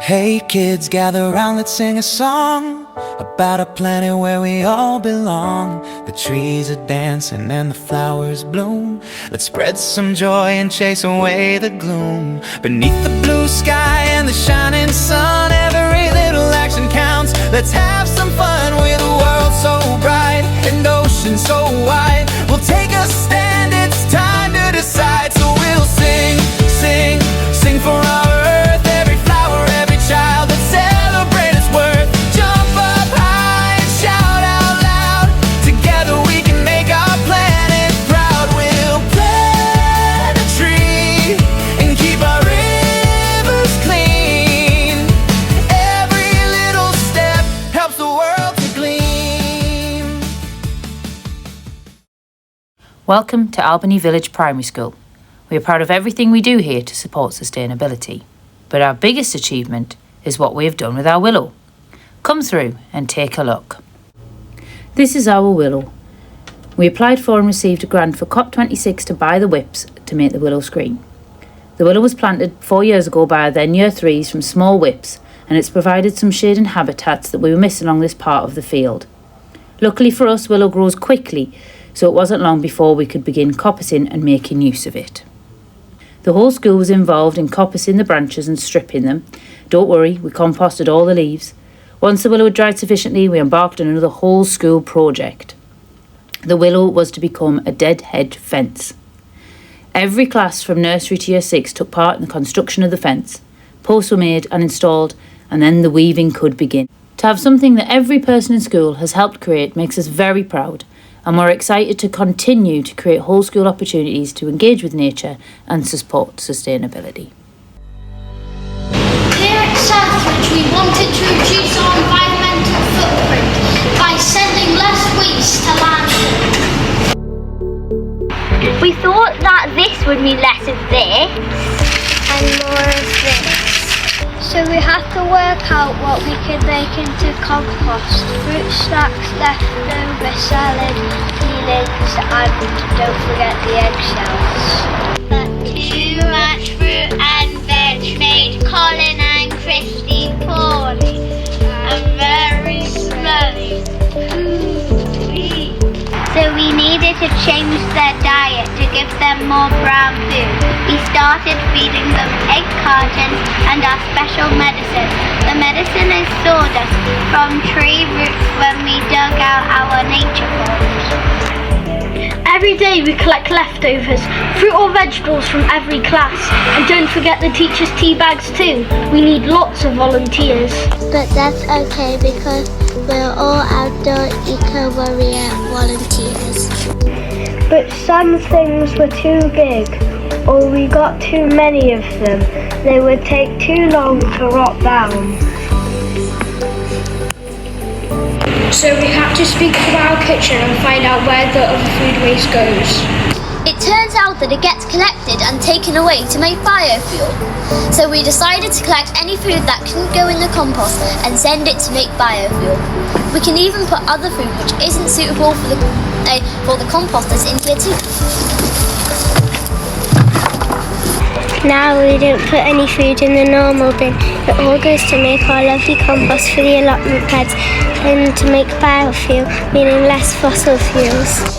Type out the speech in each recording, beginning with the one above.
Hey kids, gather round, let's sing a song about a planet where we all belong. The trees are dancing and the flowers bloom. Let's spread some joy and chase away the gloom. Beneath the blue sky and the shining sun, every little action counts. Let's have some fun with a world so bright and ocean so wide. We'll take a stand, it's time to decide. So we'll sing, sing, sing for our earth. Every flower, every child, let's celebrate its worth. Jump up high and shout out loud. Together we can make our planet proud. We'll plant a tree and keep our rivers clean. Every little step helps the world to gleam. Welcome to Albany Village Primary School. We are proud of everything we do here to support sustainability. But our biggest achievement is what we have done with our willow. Come through and take a look. This is our willow. We applied for and received a grant for COP26 to buy the whips to make the willow screen. The willow was planted 4 years ago by then year threes from small whips, and it's provided some shade and habitats that we were missing along this part of the field. Luckily for us, willow grows quickly, so it wasn't long before we could begin coppicing and making use of it. The whole school was involved in coppicing the branches and stripping them. Don't worry, we composted all the leaves. Once the willow had dried sufficiently, we embarked on another whole school project. The willow was to become a deadhead fence. Every class from nursery to year 6 took part in the construction of the fence. Posts were made and installed, and then the weaving could begin. To have something that every person in school has helped create makes us very proud, and we're excited to continue to create whole school opportunities to engage with nature and support sustainability. Here at Southridge, we wanted to reduce our environmental footprint by sending less waste to landfill. We thought that this would mean less of this And more of this. So we have to work out what we can make into compost, fruit snacks, leftover salad, peelings, and don't forget the eggshells. But too much fruit and veg made Colin and Christy poorly and very smelly. So we needed to change their diet to give them more brown food. We started feeding them egg cartons and our special medicine. The medicine is sawdust from tree roots when we dug out our nature forest. Every day we collect leftovers, fruit or vegetables from every class. And don't forget the teachers' tea bags too. We need lots of volunteers. But that's okay because we're all outdoor eco-warrior volunteers. But some things were too big, or we got too many of them. They would take too long to rot down. So we had to speak to our kitchen and find out where the other food waste goes. It turns out that it gets collected and taken away to make biofuel. So we decided to collect any food that couldn't go in the compost and send it to make biofuel. We can even put other food which isn't suitable for the composters into it too. Now we don't put any food in the normal bin. It all goes to make our lovely compost for the allotment beds and to make biofuel, meaning less fossil fuels.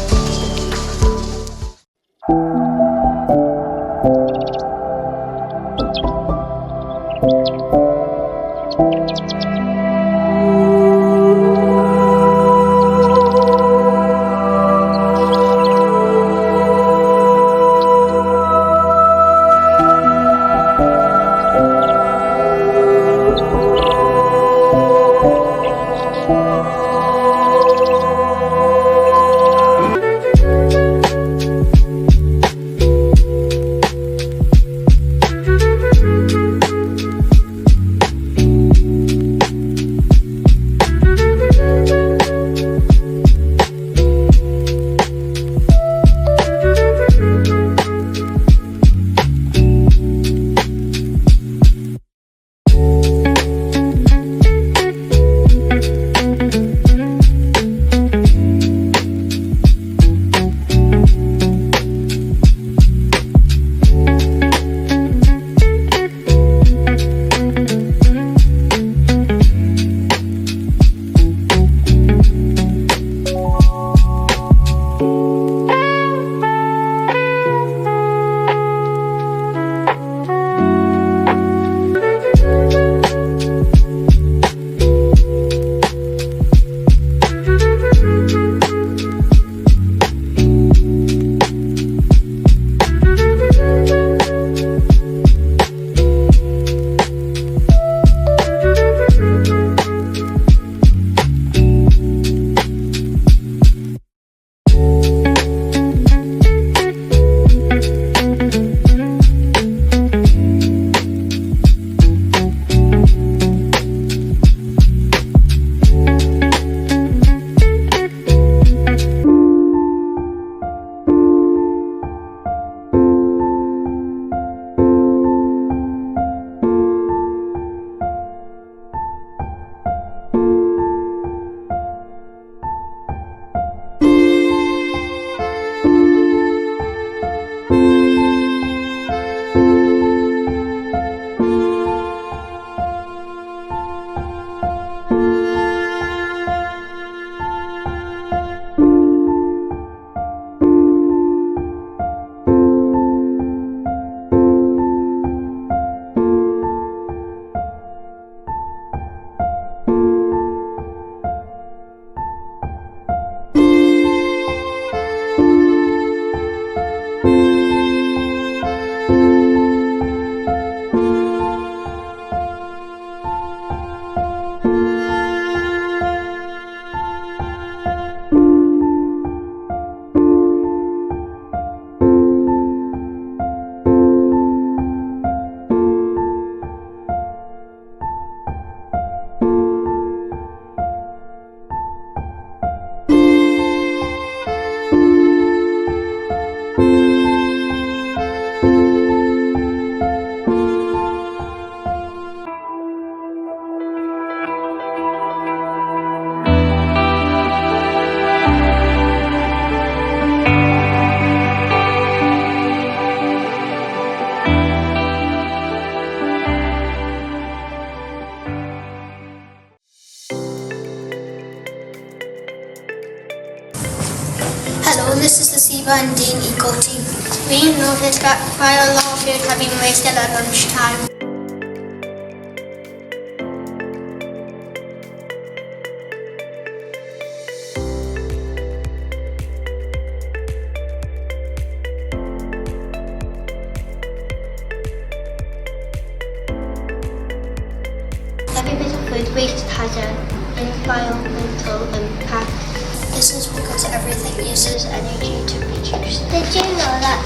and this is the Siva and Dean Eco team. We noticed that quite a lot of food had been wasted at lunchtime. Every bit of food wasted has an environmental impact. This is because everything uses energy to produce. Did you know that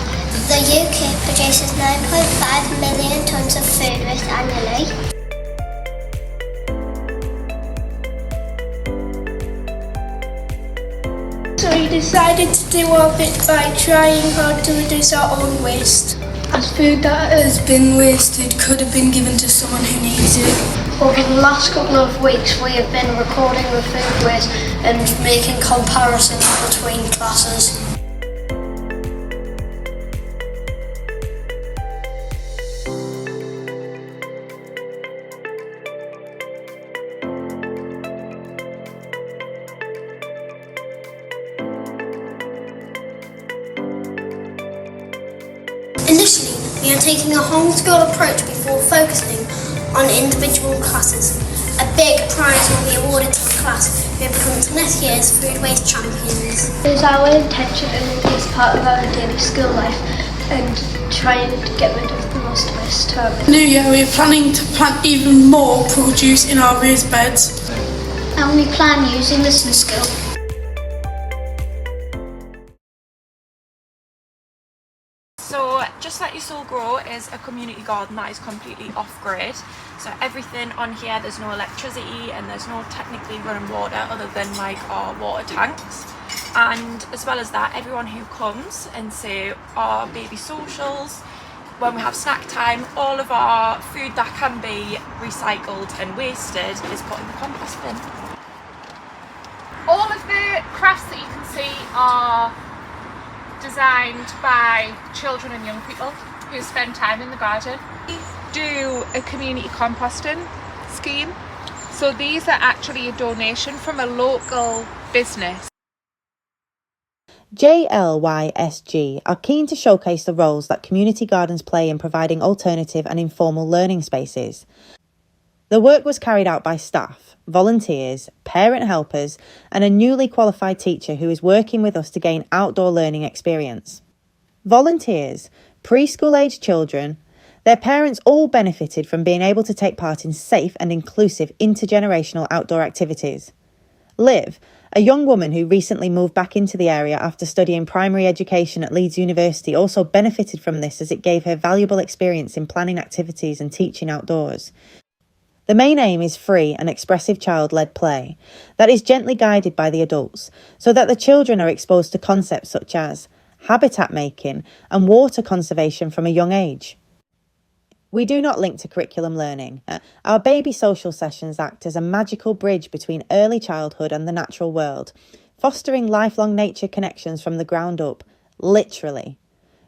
the UK produces 9.5 million tonnes of food waste annually? So we decided to do our bit by trying hard to reduce our own waste. As food that has been wasted could have been given to someone who needs it. Over the last couple of weeks we have been recording the food waste and making comparisons between classes. Initially, we are taking a whole school approach before focusing on individual classes. A big prize will be awarded to the class who becomes next year's food waste champions. It is our intention to make this part of our daily school life and trying to get rid of the most waste. New year, we are planning to plant even more produce in our raised beds. And we plan using this in school. So Just Let Your Soul Grow is a community garden that is completely off-grid. So everything on here, there's no electricity and there's no technically running water other than like our water tanks. And as well as that, everyone who comes and say our baby socials, when we have snack time, all of our food that can be recycled and wasted is put in the compost bin. All of the crafts that you can see are designed by children and young people who spend time in the garden. We do a community composting scheme, so these are actually a donation from a local business. JLYSG are keen to showcase the roles that community gardens play in providing alternative and informal learning spaces. The work was carried out by staff, volunteers, parent helpers, and a newly qualified teacher who is working with us to gain outdoor learning experience. Volunteers, preschool-aged children, their parents all benefited from being able to take part in safe and inclusive intergenerational outdoor activities. Liv, a young woman who recently moved back into the area after studying primary education at Leeds University, also benefited from this as it gave her valuable experience in planning activities and teaching outdoors. The main aim is free and expressive child-led play that is gently guided by the adults so that the children are exposed to concepts such as habitat making and water conservation from a young age. We do not link to curriculum learning. Our baby social sessions act as a magical bridge between early childhood and the natural world, fostering lifelong nature connections from the ground up, literally.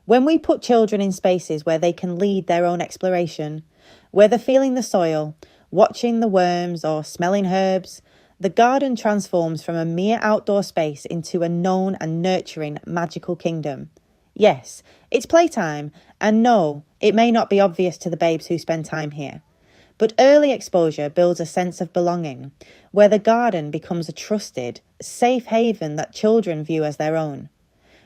When we put children in spaces where they can lead their own exploration, whether feeling the soil, watching the worms or smelling herbs, the garden transforms from a mere outdoor space into a known and nurturing magical kingdom. Yes, it's playtime, and no, it may not be obvious to the babes who spend time here. But early exposure builds a sense of belonging, where the garden becomes a trusted, safe haven that children view as their own.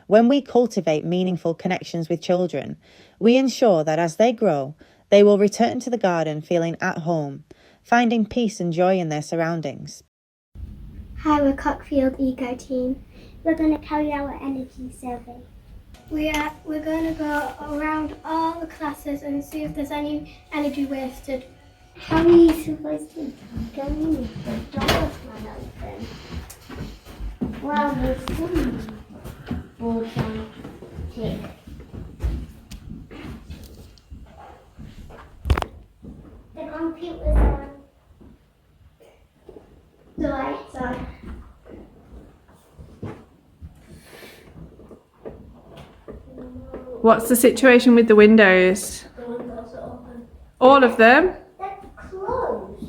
When we cultivate meaningful connections with children, we ensure that as they grow, they will return to the garden feeling at home, finding peace and joy in their surroundings. Hi, we're Cockfield Eco Team. We're going to carry out an energy survey. We're going to go around all the classes and see if there's any energy wasted. How are you supposed to go with the doors open? Well, there's some boards on tick. The computer's on. The lights on. What's the situation with the windows? The windows are open. All of them? They're closed.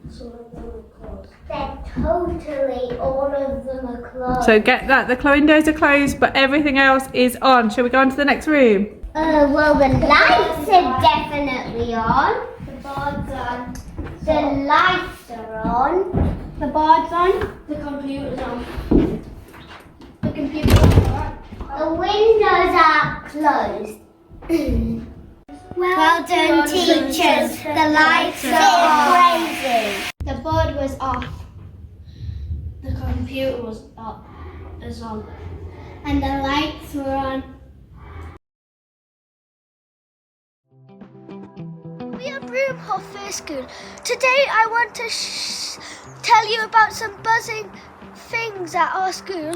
Some of them are closed. They're Totally, all of them are closed. So get that, the windows are closed, but everything else is on. Shall we go on to the next room? Well, the lights are definitely on. The board's on. The lights are on. The board's on. The computer's on. The computer's on. The windows are closed. Well done, teachers. The lights are crazy. The board was off. The computer was on. And the lights were on. We are Broomhoff First School. Today I want to tell you about some buzzing things at our school.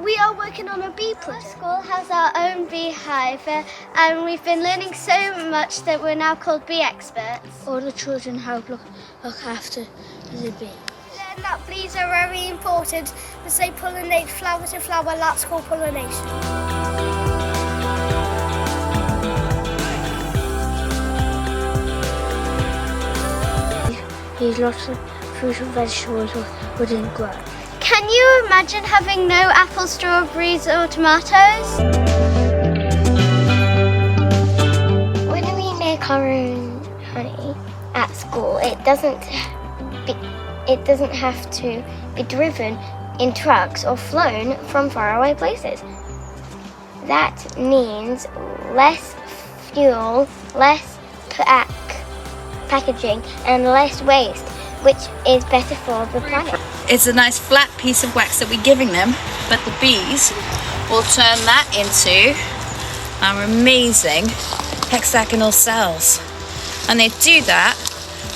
We are working on a bee project. Our school has our own beehive and we've been learning so much that we're now called bee experts. All the children help look after the bee. Learn that bees are very important as they pollinate flower to flower. That's called pollination. These lots of fruit and vegetables wouldn't grow. Can you imagine having no apples, strawberries or tomatoes? When we make our own honey at school, it doesn't have to be driven in trucks or flown from faraway places. That means less fuel, less packaging and less waste, which is better for the planet. It's a nice flat piece of wax that we're giving them, but the bees will turn that into our amazing hexagonal cells. And they do that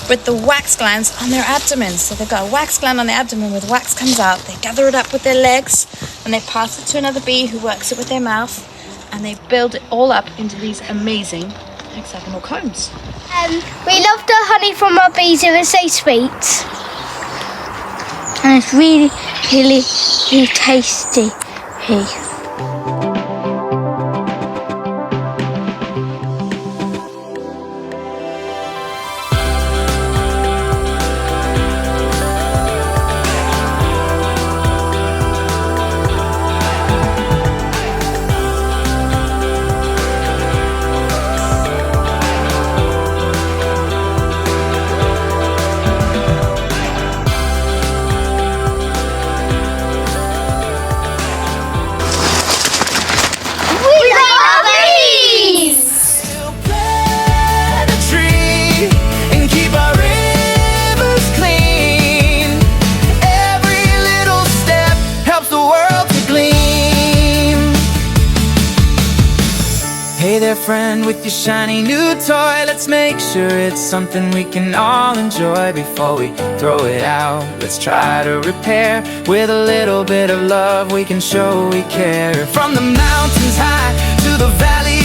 with the wax glands on their abdomen. So they've got a wax gland on their abdomen where the wax comes out, they gather it up with their legs and they pass it to another bee who works it with their mouth, and they build it all up into these amazing hexagonal combs. We love the honey from our bees, it was so sweet. And it's really, really, really tasty. Hey there friend, with your shiny new toy, let's make sure it's something we can all enjoy before we throw it out. Let's try to repair with a little bit of love, we can show we care. From the mountains high to the valley